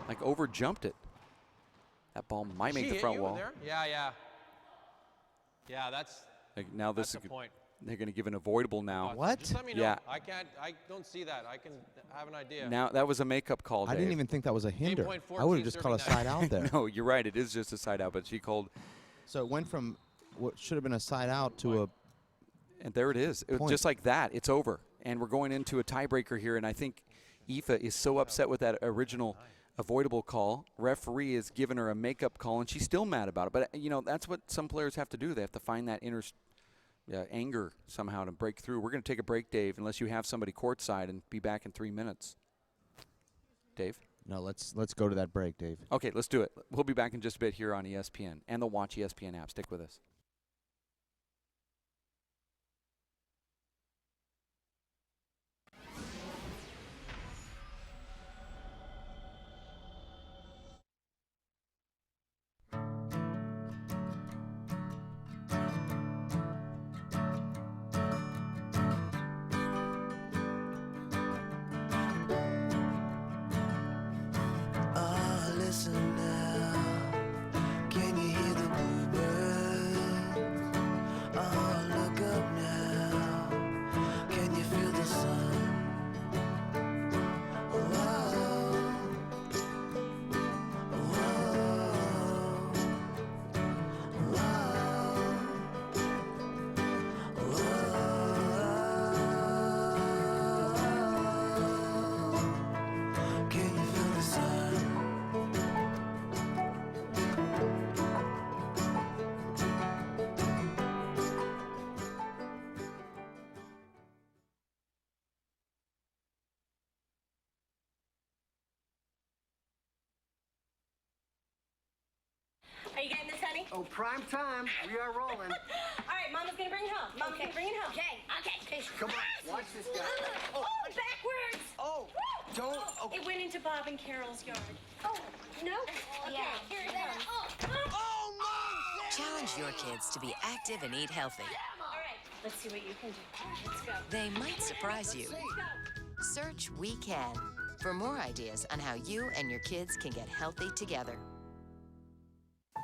Like over jumped it. That ball might make the front wall. There? Yeah. Yeah, that's. Like now that's this the point. They're going to give an avoidable now. What? Just let me know. Yeah. I don't see that. I can have an idea. Now that was a makeup call, Dave. I didn't even think that was a hinder. I would have just called a side out there. No, you're right. It is just a side out, but she called. So it went from what should have been a side out to a. And there it is. Just like that, it's over. And we're going into a tiebreaker here, and I think E Ft is so upset with that original avoidable call. Referee has given her a makeup call, and she's still mad about it. But, you know, that's what some players have to do. They have to find that inner anger somehow to break through. We're going to take a break, Dave, unless you have somebody courtside, and be back in 3 minutes. Dave? No, let's go to that break, Dave. Okay, let's do it. We'll be back in just a bit here on ESPN and the Watch ESPN app. Stick with us. Oh, prime time. We are rolling. All right, Mama's gonna bring it home. Mama's gonna bring it home. Okay. Come on, watch this guy. Oh, backwards. Oh, don't. Oh. It went into Bob and Carol's yard. Oh, no? Okay, here it comes. Oh, no! Challenge your kids to be active and eat healthy. All right, let's see what you can do. Let's go. They might surprise you. Search We Can for more ideas on how you and your kids can get healthy together.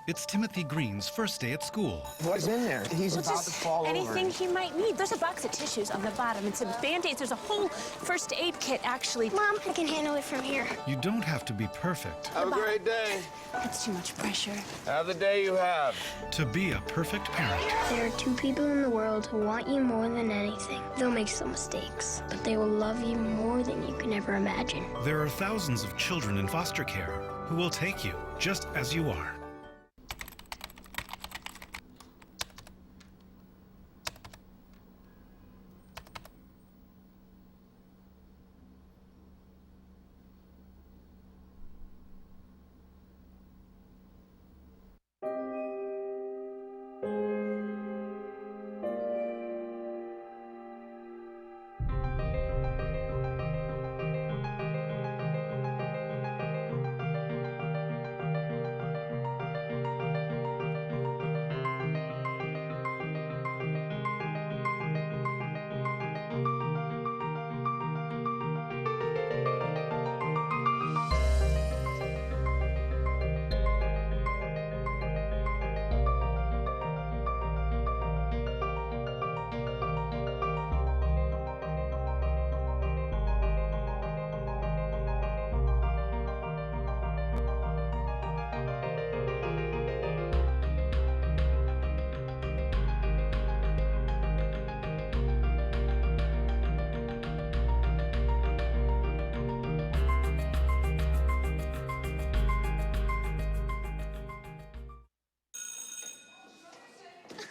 It's Timothy Green's first day at school. What's in there? He's about to fall over. Anything he might need. There's a box of tissues on the bottom and some Band-Aids. There's a whole first aid kit, actually. Mom, I can handle it from here. You don't have to be perfect Have a great day. That's too much pressure. Have the day you have. to be a perfect parent. There are two people in the world who want you more than anything. They'll make some mistakes, but they will love you more than you can ever imagine. There are thousands of children in foster care who will take you just as you are.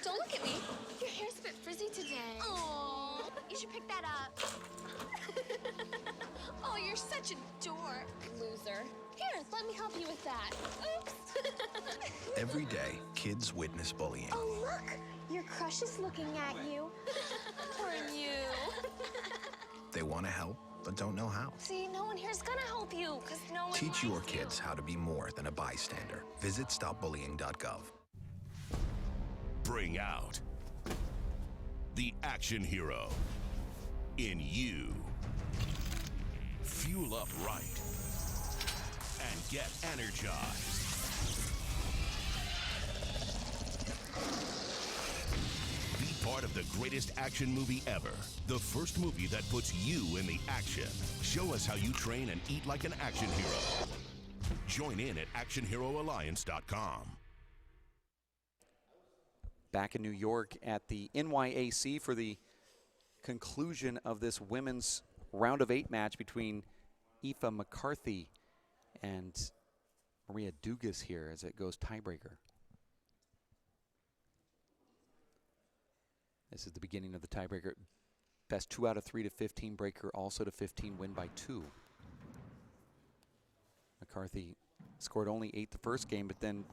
Don't look at me. Your hair's a bit frizzy today. Oh, you should pick that up. Oh, you're such a dork. Loser. Here, let me help you with that. Oops. Every day, kids witness bullying. Oh, look. Your crush is looking at you. Poor you. They want to help, but don't know how. See, no one here's gonna help you, because no one Teach your likes you. kids how to be more than a bystander. Visit stopbullying.gov. Bring out the action hero in you. Fuel up right and get energized. Be part of the greatest action movie ever. The first movie that puts you in the action. Show us how you train and eat like an action hero. Join in at actionheroalliance.com. Back in New York at the NYAC for the conclusion of this women's round of 8 match between E Ft McCarthy and Maria Dugas here as it goes tiebreaker. This is the beginning of the tiebreaker. Best 2 out of 3 to 15 breaker, also to 15, win by 2. McCarthy scored only 8 the first game, but then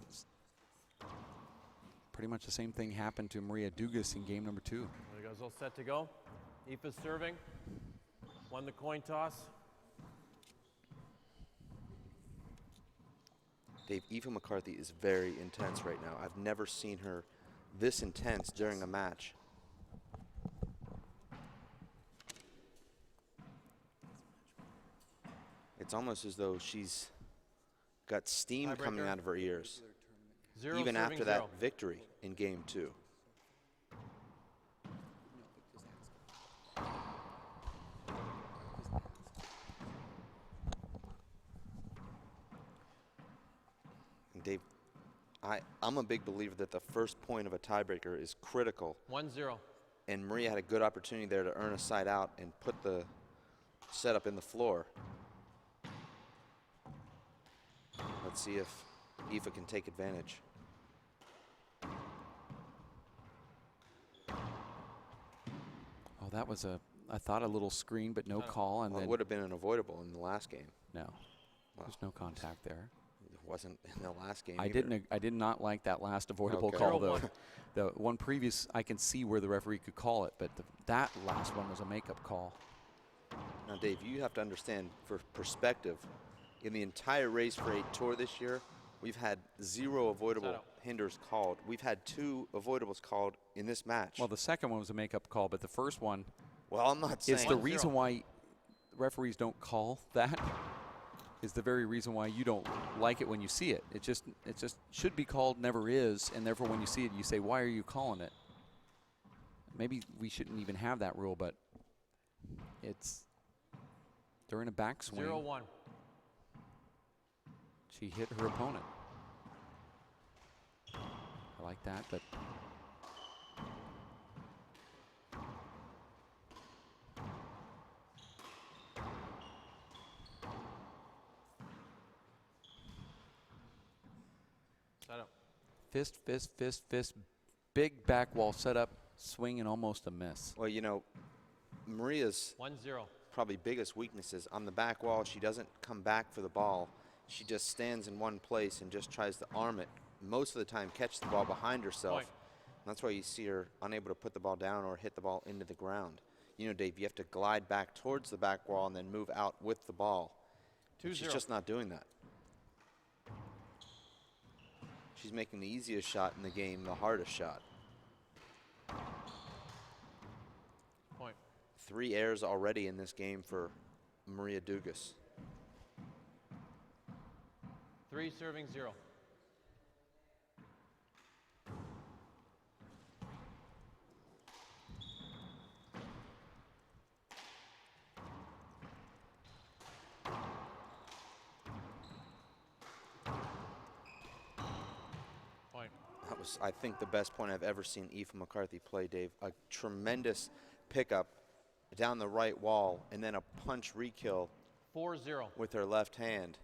pretty much the same thing happened to Maria Dugas in game number 2. There goes, all set to go. Aoife's serving. Won the coin toss. Dave, E Ft McCarthy is very intense right now. I've never seen her this intense during a match. It's almost as though she's got steam coming out of her ears, even after that victory in game 2. And Dave, I'm a big believer that the first point of a tiebreaker is critical. 1-0. And Maria had a good opportunity there to earn a side out and put the setup in the floor. Let's see if Aoife can take advantage. Oh, that was I thought a little screen, but no call. And Well, then it would have been an avoidable in the last game. No, there's no contact there. wasn't in the last game. I either. I did not like that last avoidable Okay. call though. The one previous, I can see where the referee could call it, but that last one was a makeup call. Now, Dave, you have to understand, for perspective, in the entire Race for 8 tour this year, we've had 0 avoidable hinders called. We've had 2 avoidables called in this match. Well, the second one was a makeup call, but the first one, well, I'm not saying is the reason why referees don't call that. Is the very reason why you don't like it when you see it. It just should be called, never is, and therefore when you see it, you say, why are you calling it? Maybe we shouldn't even have that rule, but it's during a backswing. 0-1. She hit her opponent. I like that, but fist, fist, fist, fist, big back wall setup, swing, and almost a miss. Well, you know, Maria's 1-0. probably biggest weakness is on the back wall. She doesn't come back for the ball. She just stands in one place and just tries to arm it. Most of the time, catch the ball behind herself. Point. That's why you see her unable to put the ball down or hit the ball into the ground. You know, Dave, you have to glide back towards the back wall and then move out with the ball. 2-0. She's just not doing that. She's making the easiest shot in the game the hardest shot. Point. 3 errors already in this game for Maria Dugas. 3 serving 0. That was, I think, the best point I've ever seen E Ft McCarthy play, Dave. A tremendous pickup down the right wall and then a punch re-kill 4-0 with her left hand.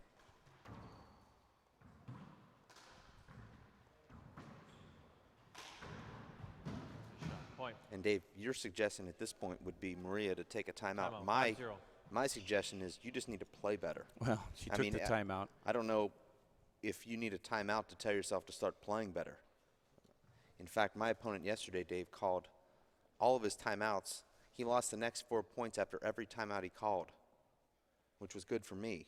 Point. And Dave, your suggestion at this point would be Maria to take a timeout. Timeout, 5-0. My suggestion is you just need to play better. Well, she took the timeout. I don't know if you need a timeout to tell yourself to start playing better. In fact, my opponent yesterday, Dave, called all of his timeouts. He lost the next 4 points after every timeout he called, which was good for me.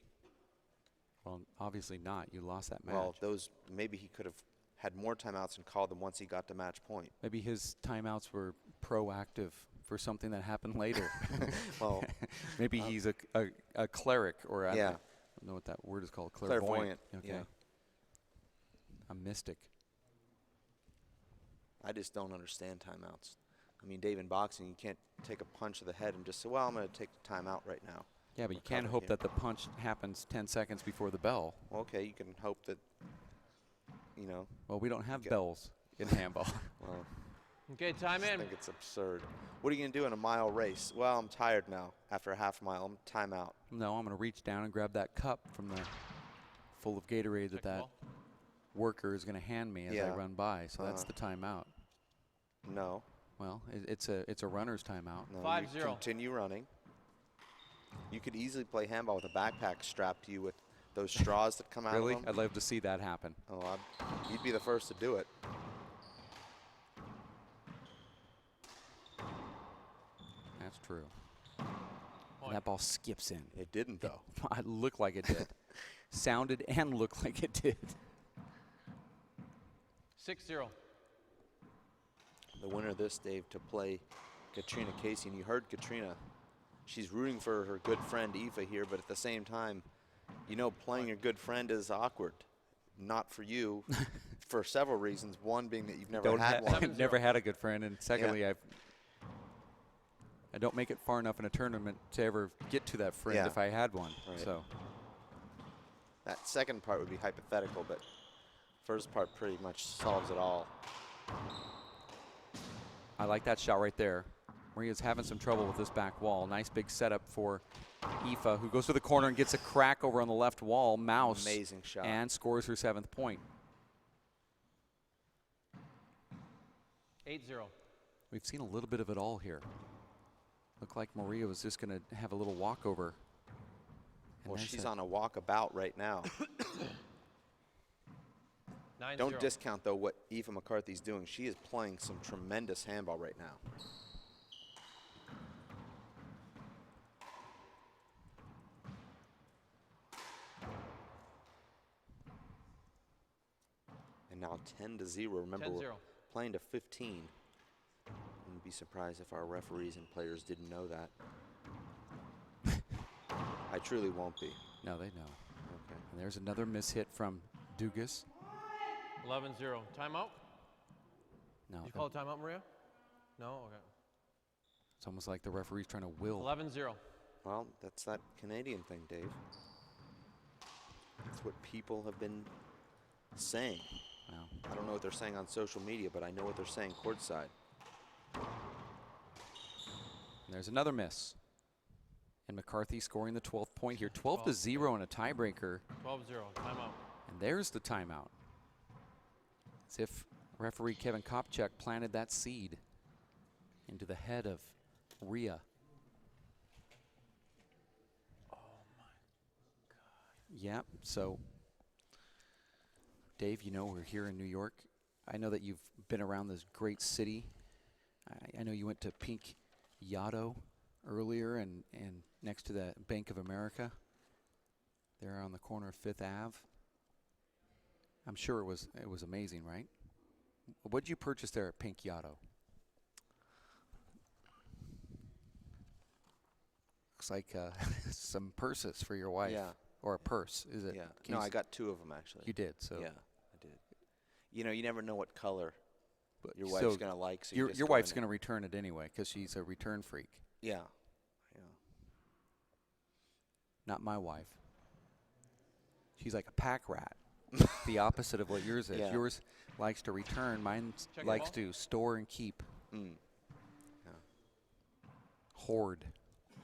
Well, obviously not. You lost that match. Well, maybe he could have had more timeouts and called them once he got to match point. Maybe his timeouts were proactive for something that happened later. Well, maybe he's a cleric, or I yeah. don't know what that word is called. Clairvoyant. Okay. Yeah. A mystic. I just don't understand timeouts. I mean, Dave, in boxing, you can't take a punch to the head and just say, well, I'm going to take the timeout right now. Yeah, but you can't hope that the punch happens 10 seconds before the bell. Well, okay, you can hope that, you know. Well, we don't have bells in handball. Well, okay, time in. I think it's absurd. What are you going to do in a mile race? Well, I'm tired now. After a half mile, I'm timeout. No, I'm going to reach down and grab that cup from the full of Gatorade that worker is going to hand me as I run by. So that's the timeout. No. Well, it's a runner's timeout. No, 5-0. You continue running. You could easily play handball with a backpack strapped to you with those straws that come out Really? of them. I'd love to see that happen. Oh, you'd be the first to do it. That's true. And that ball skips in. It didn't, though. It looked like it did. Sounded and looked like it did. 6-0. The winner of this, Dave, to play Katrina Casey. And you heard Katrina. She's rooting for her good friend Aoife here, but at the same time, you know, playing your good friend is awkward. Not for you, for several reasons. One being that you've never had one. I've never had a good friend, and secondly, I don't make it far enough in a tournament to ever get to that friend if I had one. Right. So that second part would be hypothetical, but first part pretty much solves it all. I like that shot right there. Maria's having some trouble with this back wall. Nice big setup for Aoife, who goes to the corner and gets a crack over on the left wall. Mouse. Amazing shot. And scores her 7th point. 8-0. We've seen a little bit of it all here. Looked like Maria was just going to have a little walkover. Well, she's on a walkabout right now. Don't discount, though, what E Ft McCarthy's doing. She is playing some tremendous handball right now. And now 10-0. Remember, we're playing to 15. Wouldn't be surprised if our referees and players didn't know that. I truly won't be. No, they know. Okay. And there's another mishit from Dugas. 11-0. Timeout? No. Did you call a timeout, Maria? No? Okay. It's almost like the referee's trying to will. 11-0. Well, that's that Canadian thing, Dave. That's what people have been saying. Wow. I don't know what they're saying on social media, but I know what they're saying courtside. And there's another miss. And McCarthy scoring the 12th point here. 12-0 in a tiebreaker. 12-0. Timeout. And there's the timeout. As if referee Kevin Kopchak planted that seed into the head of Rhea. Oh my God. Yeah, so Dave, you know we're here in New York. I know that you've been around this great city. I know you went to Pink Yaddo earlier and next to the Bank of America. There on the corner of 5th Ave. I'm sure it was amazing, right? What did you purchase there at Pink Yaddo? Looks like some purses for your wife. Yeah. Or a purse, is it? Yeah. Can No, you I got 2 of them, actually. You did, so. Yeah, I did. You know, you never know what color your So wife's going to like. So your wife's going to return it anyway because she's a return freak. Yeah. Yeah. Not my wife. She's like a pack rat. The opposite of what yours is. Yeah. Yours likes to return. Mine likes to store and keep. Mm. Yeah. Hoard,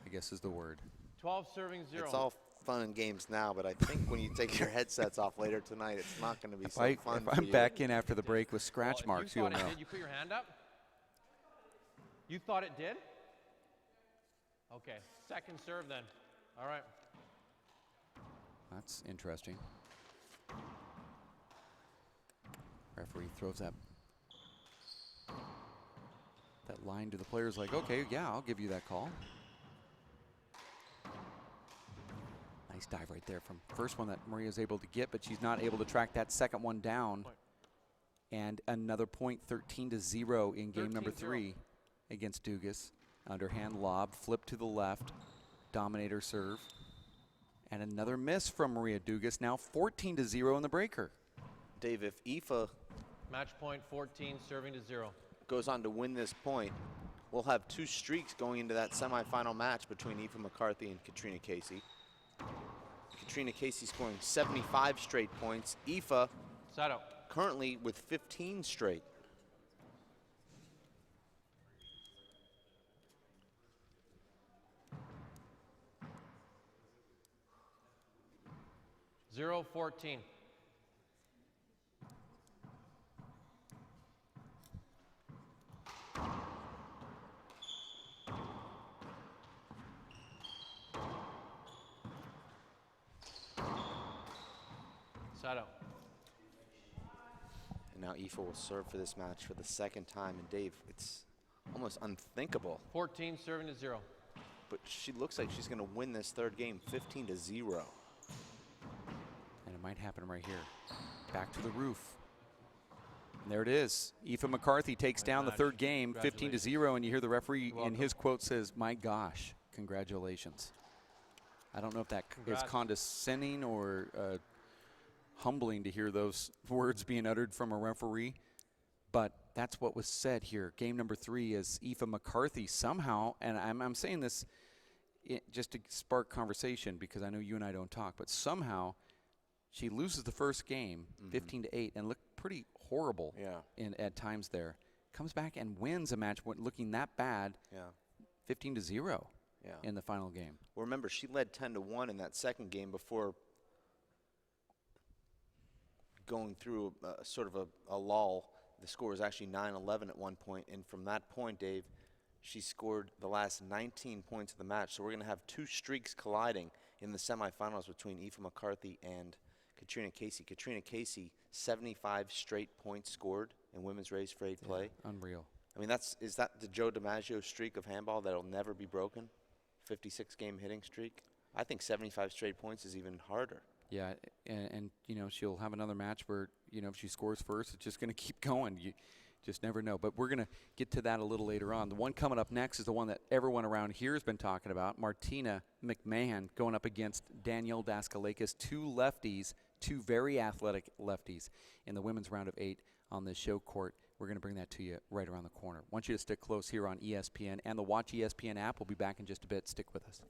I guess is the word. 12 serving 0. It's all fun and games now, but I think when you take your headsets off later tonight, it's not going to be so fun If for I'm you. back in after the break with scratch marks, you'll know. You put your hand up? You thought it did? Okay. Second serve then. All right. That's interesting. Referee throws that line to the players like, okay, yeah, I'll give you that call. Nice dive right there from first one that Maria's able to get, but she's not able to track that second one down. And another point, 13-0 in game number 3 against Dugas. Underhand lob, flip to the left, dominator serve. And another miss from Maria Dugas, now 14-0 in the breaker. Dave, if Aoife Match point 14, serving to 0. goes on to win this point, we'll have 2 streaks going into that semifinal match between Aoife McCarthy and Katrina Casey. Katrina Casey scoring 75 straight points. Aoife currently with 15 straight. Zero 14. Sato. And now Aoife will serve for this match for the 2nd time. And Dave, it's almost unthinkable. 14 serving to 0. But she looks like she's going to win this 3rd game 15-0. And it might happen right here. Back to the roof. And there it is. Aoife McCarthy takes down the 3rd game 15-0, and you hear the referee in his quote says, "My gosh, congratulations." I don't know if that is condescending or humbling to hear those words being uttered from a referee, but that's what was said here. Game number 3 is Aoife McCarthy somehow, and I'm saying this just to spark conversation because I know you and I don't talk, but somehow she loses the first game 15-8 and looked pretty horrible at times there. Comes back and wins a match looking that bad 15-0 in the final game. Well, remember, she led 10-1 in that 2nd game before going through sort of a lull. The score was actually 9-11 at one point, and from that point, Dave, she scored the last 19 points of the match. So we're going to have 2 streaks colliding in the semifinals between Aoife McCarthy and Katrina Casey. Katrina Casey, 75 straight points scored in women's race for 8 play. Unreal. I mean, is that the Joe DiMaggio streak of handball that'll never be broken? 56-game hitting streak. I think 75 straight points is even harder. Yeah, and you know, she'll have another match where, you know, if she scores first, it's just going to keep going. You just never know. But we're going to get to that a little later on. The one coming up next is the one that everyone around here has been talking about. Martina McMahon going up against Danielle Daskalakis, 2 lefties, 2 very athletic lefties in the women's round of 8 on this show court. We're going to bring that to you right around the corner. I want you to stick close here on ESPN and the Watch ESPN app. We'll be back in just a bit. Stick with us.